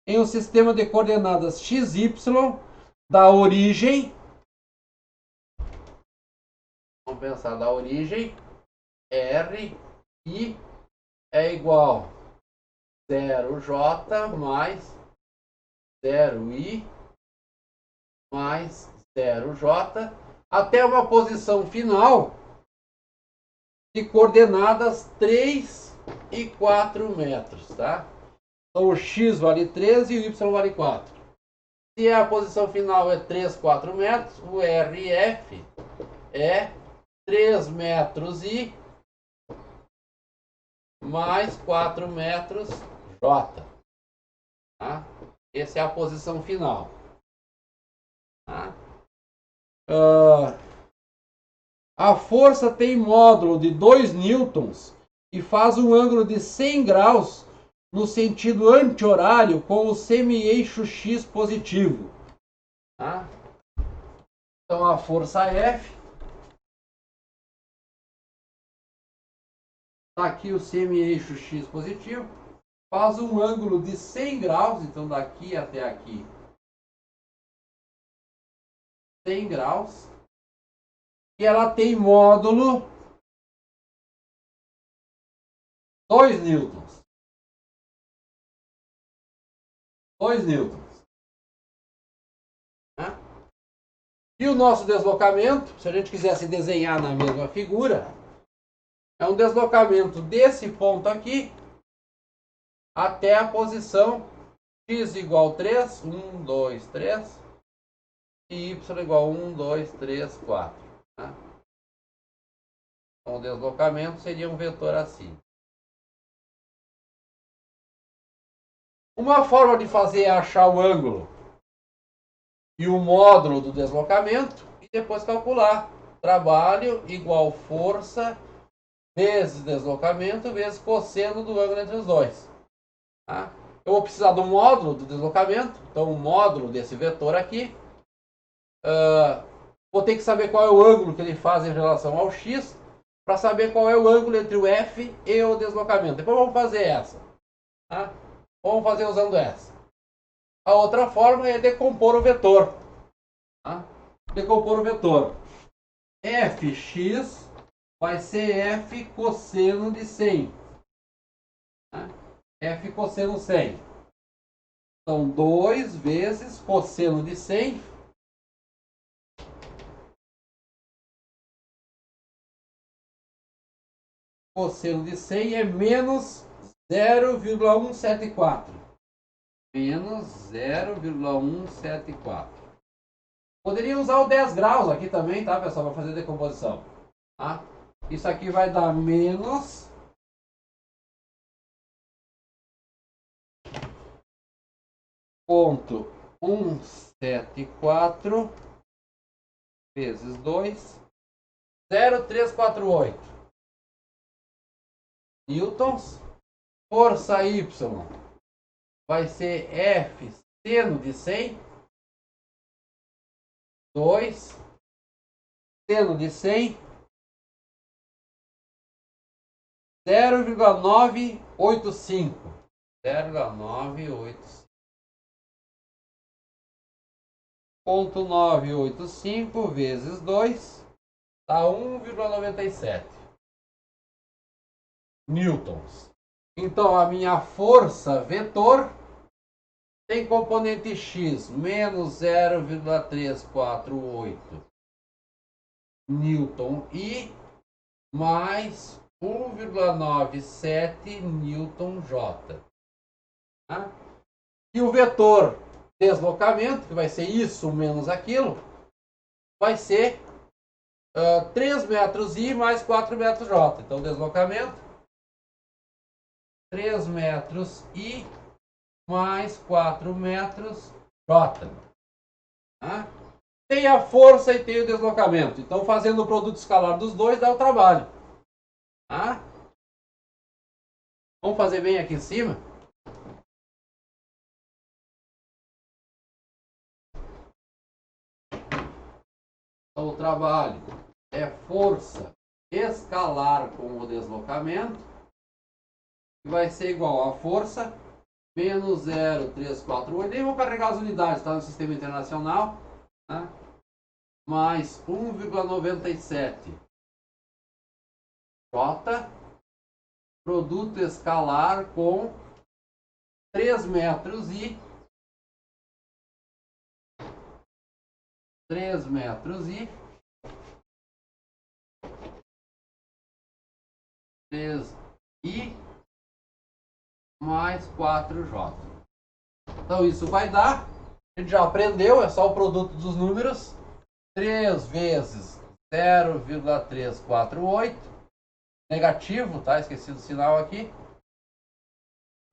Speaker 1: em um sistema de coordenadas XY da origem. Vamos pensar da origem. R, I é igual a 0J mais 0I mais 0J até uma posição final de coordenadas 3 e 4 metros, tá? Então o X vale 13 e o Y vale 4. Se a posição final é 3, 4 metros, o RF é 3 metros I mais 4 metros J. Tá? Essa é a posição final. Tá? A força tem módulo de 2 newtons e faz um ângulo de 100 graus no sentido anti-horário com o semi-eixo X positivo. Tá? Então a força F está aqui, o semi-eixo X positivo faz um ângulo de 100 graus, então daqui até aqui 100 graus, e ela tem módulo 2 newtons. 2 newtons. E o nosso deslocamento, se a gente quisesse desenhar na mesma figura, é um deslocamento desse ponto aqui até a posição x igual 3, 1, 2, 3, e y igual 1, 2, 3, 4. Tá? Então o deslocamento seria um vetor assim. Uma forma de fazer é achar o ângulo e o módulo do deslocamento e depois calcular. Trabalho igual força vezes deslocamento vezes cosseno do ângulo entre os dois. Tá? Eu vou precisar do módulo do deslocamento, então o módulo desse vetor aqui. Vou ter que saber qual é o ângulo que ele faz em relação ao x, para saber qual é o ângulo entre o F e o deslocamento. Depois vamos fazer essa. Tá? Vamos fazer usando essa. A outra forma é decompor o vetor. Tá? Decompor o vetor. Fx vai ser F cosseno de 100. Tá? F cosseno 100. Então 2 vezes cosseno de 100 cosseno de 100 é menos 0,174. Menos 0,174. Poderia usar o 10 graus aqui também, tá, pessoal, para fazer decomposição. Tá? Isso aqui vai dar menos 0,174 vezes 2, 0,348 newtons. Força Y vai ser F seno de 100, 2 seno de 100 0,985. 0,985. 0,985 vezes 2 dá 1,97 newtons. Então, a minha força vetor tem componente x menos 0,348 newton I mais 1,97 newton J. Tá? E o vetor deslocamento, que vai ser isso menos aquilo, vai ser 3 metros I mais 4 metros J. Então, deslocamento 3 metros I mais 4 metros J. Tá? Tem a força e tem o deslocamento. Então, fazendo o produto escalar dos dois dá o trabalho. Tá? Vamos fazer bem aqui em cima. Então, o trabalho é força escalar com o deslocamento, que vai ser igual a força menos 0,348. Nem vou carregar as unidades, está no sistema internacional. Tá? Mais 1,97 J, produto escalar com 3 metros I, 3 metros I, 3 I mais 4J. Então isso vai dar, a gente já aprendeu, é só o produto dos números, 3 vezes 0,348, negativo, tá? Esqueci do sinal aqui,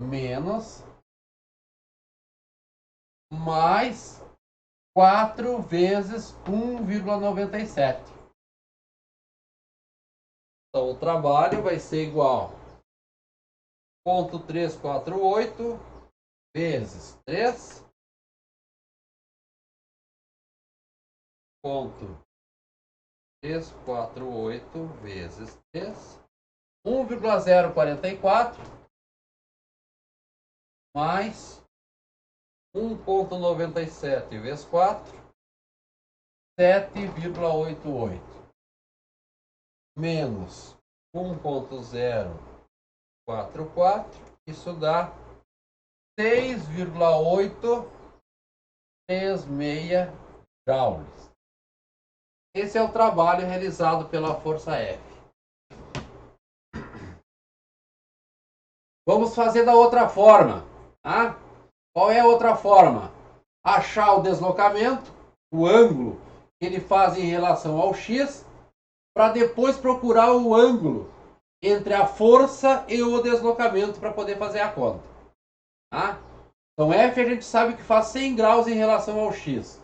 Speaker 1: menos, mais 4 vezes 1,97. Então o trabalho vai ser igual a 0,348 vezes 3 0,348 vezes 3, 1,044 mais 1,97 vezes 4, 7,88 menos 1,044, isso dá 6,836 joules. Esse é o trabalho realizado pela força F. Vamos fazer da outra forma. Tá? Qual é a outra forma? Achar o deslocamento, o ângulo que ele faz em relação ao x, para depois procurar o ângulo entre a força e o deslocamento para poder fazer a conta. Tá? Então F a gente sabe que faz 100 graus em relação ao x.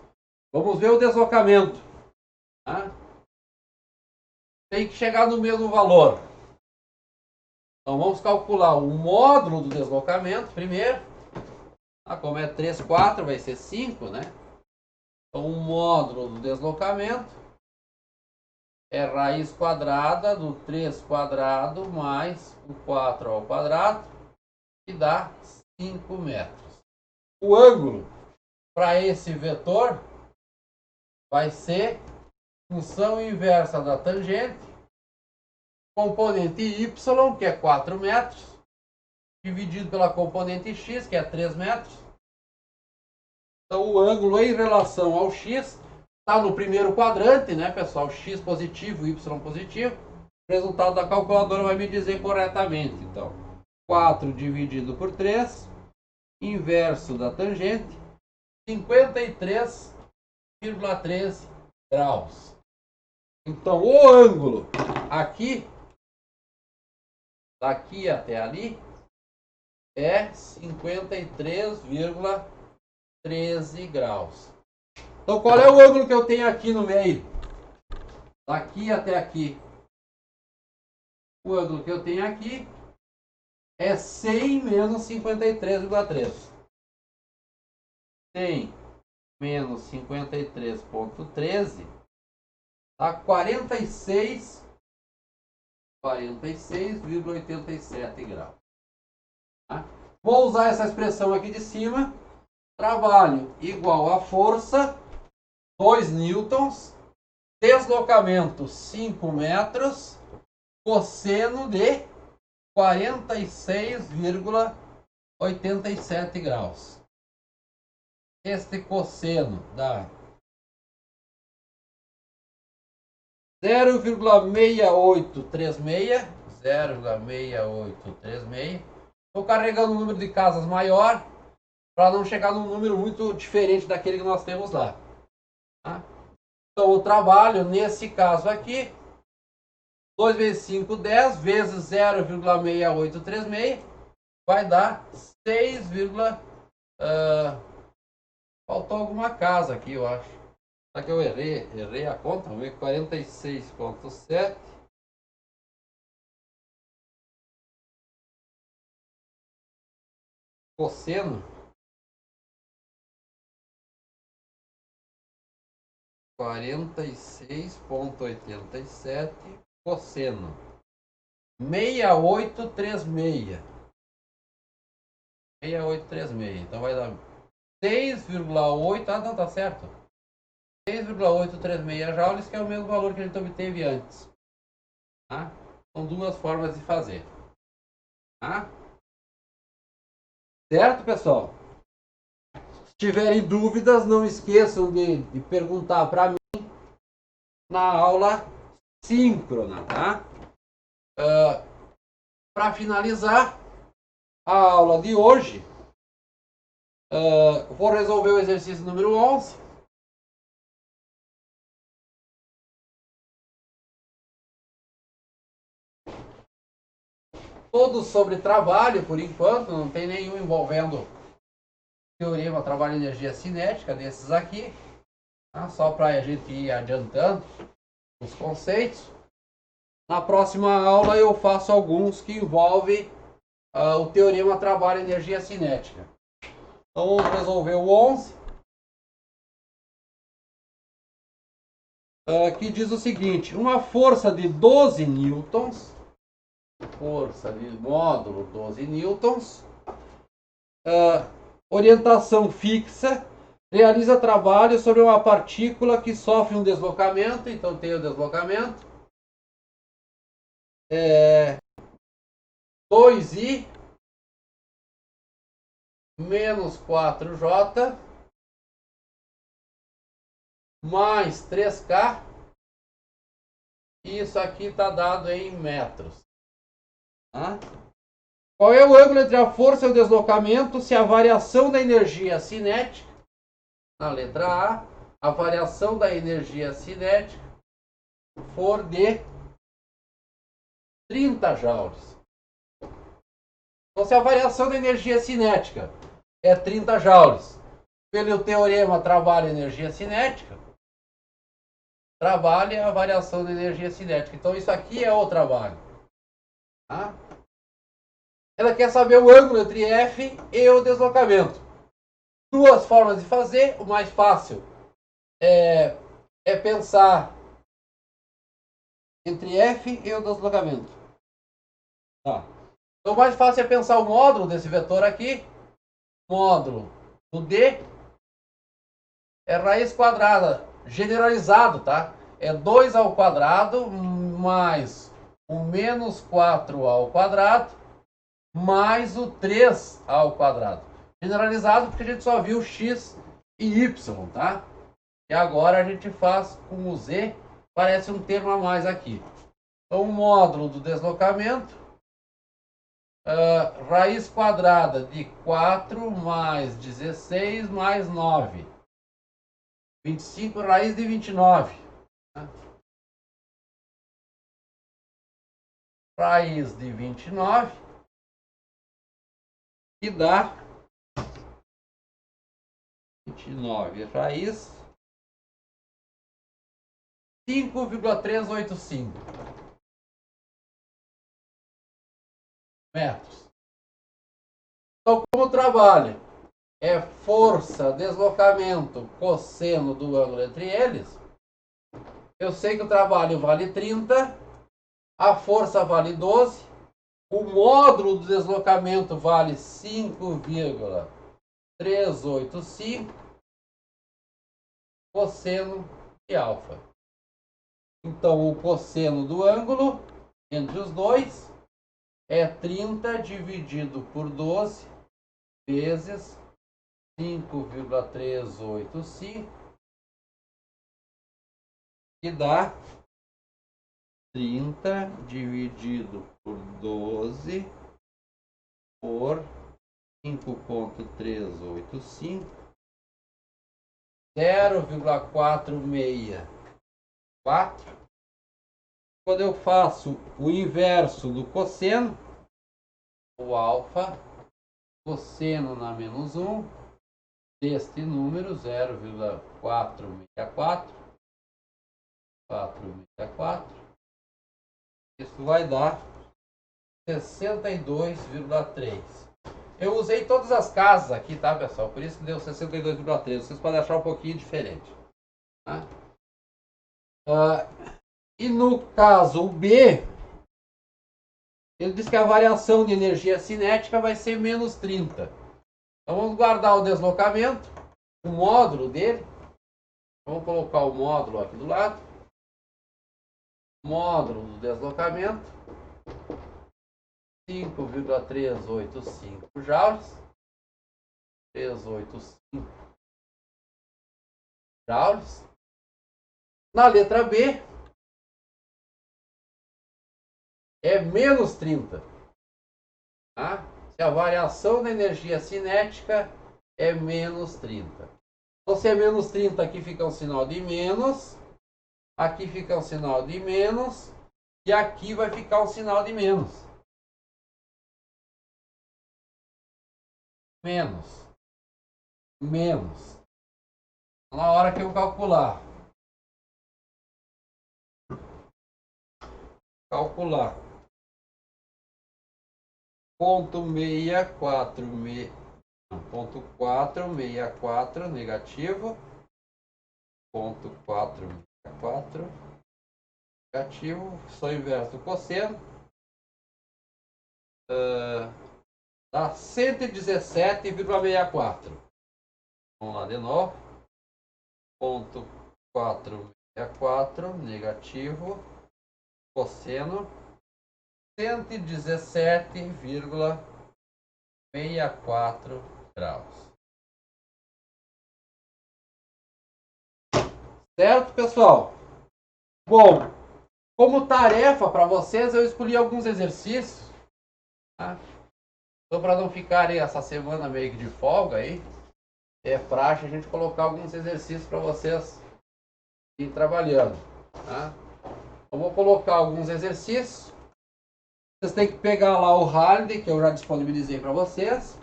Speaker 1: Vamos ver o deslocamento. Tá? Tem que chegar no mesmo valor. Então vamos calcular o módulo do deslocamento primeiro. Como é 3, 4, vai ser 5, né? Então o módulo do deslocamento é raiz quadrada do 3 quadrado mais o 4 ao quadrado, que dá 5 metros. O ângulo para esse vetor vai ser função inversa da tangente, componente y, que é 4 metros, dividido pela componente x, que é 3 metros. Então o ângulo em relação ao x está no primeiro quadrante, né, pessoal? X positivo, y positivo. O resultado da calculadora vai me dizer corretamente. Então, 4 dividido por 3, inverso da tangente, 53,13 graus. Então, o ângulo aqui, daqui até ali, é 53,13 graus. Então, qual é o ângulo que eu tenho aqui no meio? Daqui até aqui. O ângulo que eu tenho aqui é 100 menos 53,3. 100 menos 53,13 dá 46,13 46,87 graus. Tá? Vou usar essa expressão aqui de cima. Trabalho igual a força, 2 newtons, deslocamento 5 metros, cosseno de 46,87 graus. Este cosseno dá 0,6836. 0,6836. Estou carregando um número de casas maior para não chegar num número muito diferente daquele que nós temos lá. Tá? Então, o trabalho, nesse caso aqui, 2 vezes 5, 10, vezes 0,6836, vai dar 6, faltou alguma casa aqui, eu acho. Será que eu errei a conta? Vamos ver, 46,7. Cosseno. 46,87 cosseno 6836. 6836. Então vai dar 6,8. Ah, não, tá certo. 6,836 joules, que é o mesmo valor que a gente obteve antes. Tá? São duas formas de fazer. Tá? Certo, pessoal? Se tiverem dúvidas, não esqueçam de perguntar para mim na aula síncrona, tá? Para finalizar a aula de hoje, vou resolver o exercício número 11. Todos sobre trabalho, por enquanto, não tem nenhum envolvendo teorema trabalho-energia cinética desses aqui, tá? Só para a gente ir adiantando os conceitos. Na próxima aula eu faço alguns que envolvem o teorema trabalho-energia cinética. Então vamos resolver o 11, que diz o seguinte: uma força de 12 newtons, força de módulo 12 newtons, orientação fixa, realiza trabalho sobre uma partícula que sofre um deslocamento. Então tem o deslocamento 2i menos 4j mais 3k. Isso aqui está dado em metros. Tá? Qual é o ângulo entre a força e o deslocamento se a variação da energia cinética, na letra a variação da energia cinética for de 30 joules. Então, se a variação da energia cinética é 30 joules, pelo teorema trabalho-energia cinética, trabalho é a variação da energia cinética. Então, isso aqui é o trabalho. Tá? Ela quer saber o ângulo entre F e o deslocamento. Duas formas de fazer. O mais fácil é pensar entre F e o deslocamento. Tá. Então, o mais fácil é pensar o módulo desse vetor aqui. Módulo do D é raiz quadrada generalizado, tá? É 2 ao quadrado mais o menos 4 ao quadrado mais o 3 ao quadrado. Generalizado porque a gente só viu x e y, tá? E agora a gente faz com o z, parece um termo a mais aqui. Então, o módulo do deslocamento, raiz quadrada de 4 mais 16 mais 9. 25 raiz de 29. Tá? Raiz de 29. Que dá 29 raiz 5,385 metros. Então, como o trabalho é força, deslocamento, cosseno do ângulo entre eles, eu sei que o trabalho vale 30, A força vale 12. O módulo do deslocamento vale 5,385. Cosseno de alfa. Então, o cosseno do ângulo entre os dois é 30 dividido por 12 vezes 5,385, que dá 30 dividido por 12 por 5,385, 0,464. Quando eu faço o inverso do cosseno, o alfa, cosseno na menos 1, deste número, 0,464, isso vai dar 62,3. Eu usei todas as casas aqui, tá, pessoal? Por isso que deu 62,3. Vocês podem achar um pouquinho diferente. Tá? E no caso o B, ele diz que a variação de energia cinética vai ser menos 30. Então vamos guardar o deslocamento, o módulo dele. Vamos colocar o módulo aqui do lado. Módulo do deslocamento, 5,385 joules. 385 joules. Na letra B, é menos 30. Tá? Se a variação da energia cinética é menos 30. Então, se é menos 30, aqui fica um sinal de menos. Aqui fica um sinal de menos. E aqui vai ficar um sinal de menos. Menos. Menos. Na hora que eu calcular. Ponto 464 negativo. Ponto 464 negativo. Só inverso do cosseno. Dá 117,64. Vamos lá de novo. Ponto 464 negativo. Cosseno 117,64 graus. Certo, pessoal? Bom, como tarefa para vocês, eu escolhi alguns exercícios. Tá? Então, para não ficarem essa semana meio que de folga aí, é praxe a gente colocar alguns exercícios para vocês ir trabalhando. Tá? Eu vou colocar alguns exercícios. Vocês têm que pegar lá o Holiday, que eu já disponibilizei para vocês.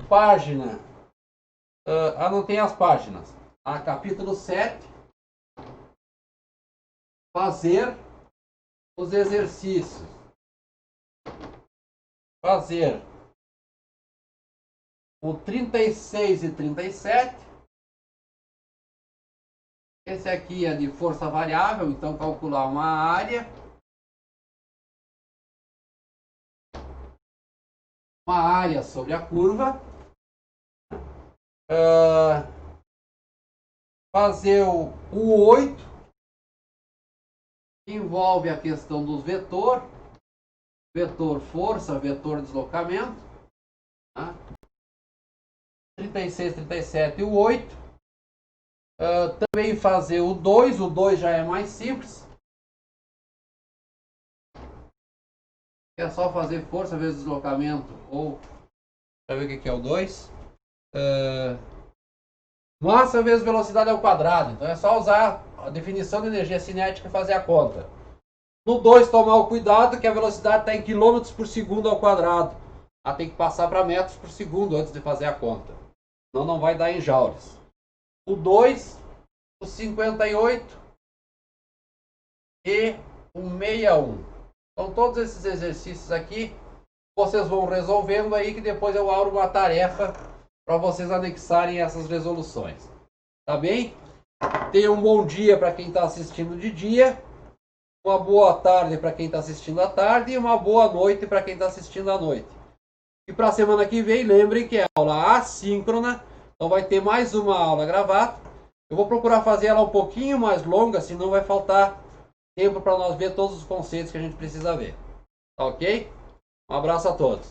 Speaker 1: Página. Anotei as páginas. Capítulo 7. Fazer os exercícios. Fazer o 36 e 37. Esse aqui é de força variável, então calcular uma área. Uma área sobre a curva. Fazer o 8, que envolve a questão dos vetor força, vetor deslocamento. Tá? 36, 37 e o 8. Também fazer o 2 já é mais simples. É só fazer força vezes deslocamento, ou deixa eu ver o que é o 2. Massa vezes velocidade ao quadrado. Então é só usar a definição de energia cinética e fazer a conta. No 2, tomar o cuidado que a velocidade está em km por segundo ao quadrado. Tem que passar para metros por segundo antes de fazer a conta. Senão não vai dar em joules. O 2, o 58 e o 61. Então todos esses exercícios aqui vocês vão resolvendo aí, que depois eu abro uma tarefa para vocês anexarem essas resoluções. Tá bem? Tenha um bom dia para quem está assistindo de dia Uma boa tarde para quem está assistindo à tarde e uma boa noite para quem está assistindo à noite. E para a semana que vem, lembrem que é aula assíncrona, então vai ter mais uma aula gravada. Eu vou procurar fazer ela um pouquinho mais longa, senão vai faltar tempo para nós ver todos os conceitos que a gente precisa ver. Tá ok? Um abraço a todos.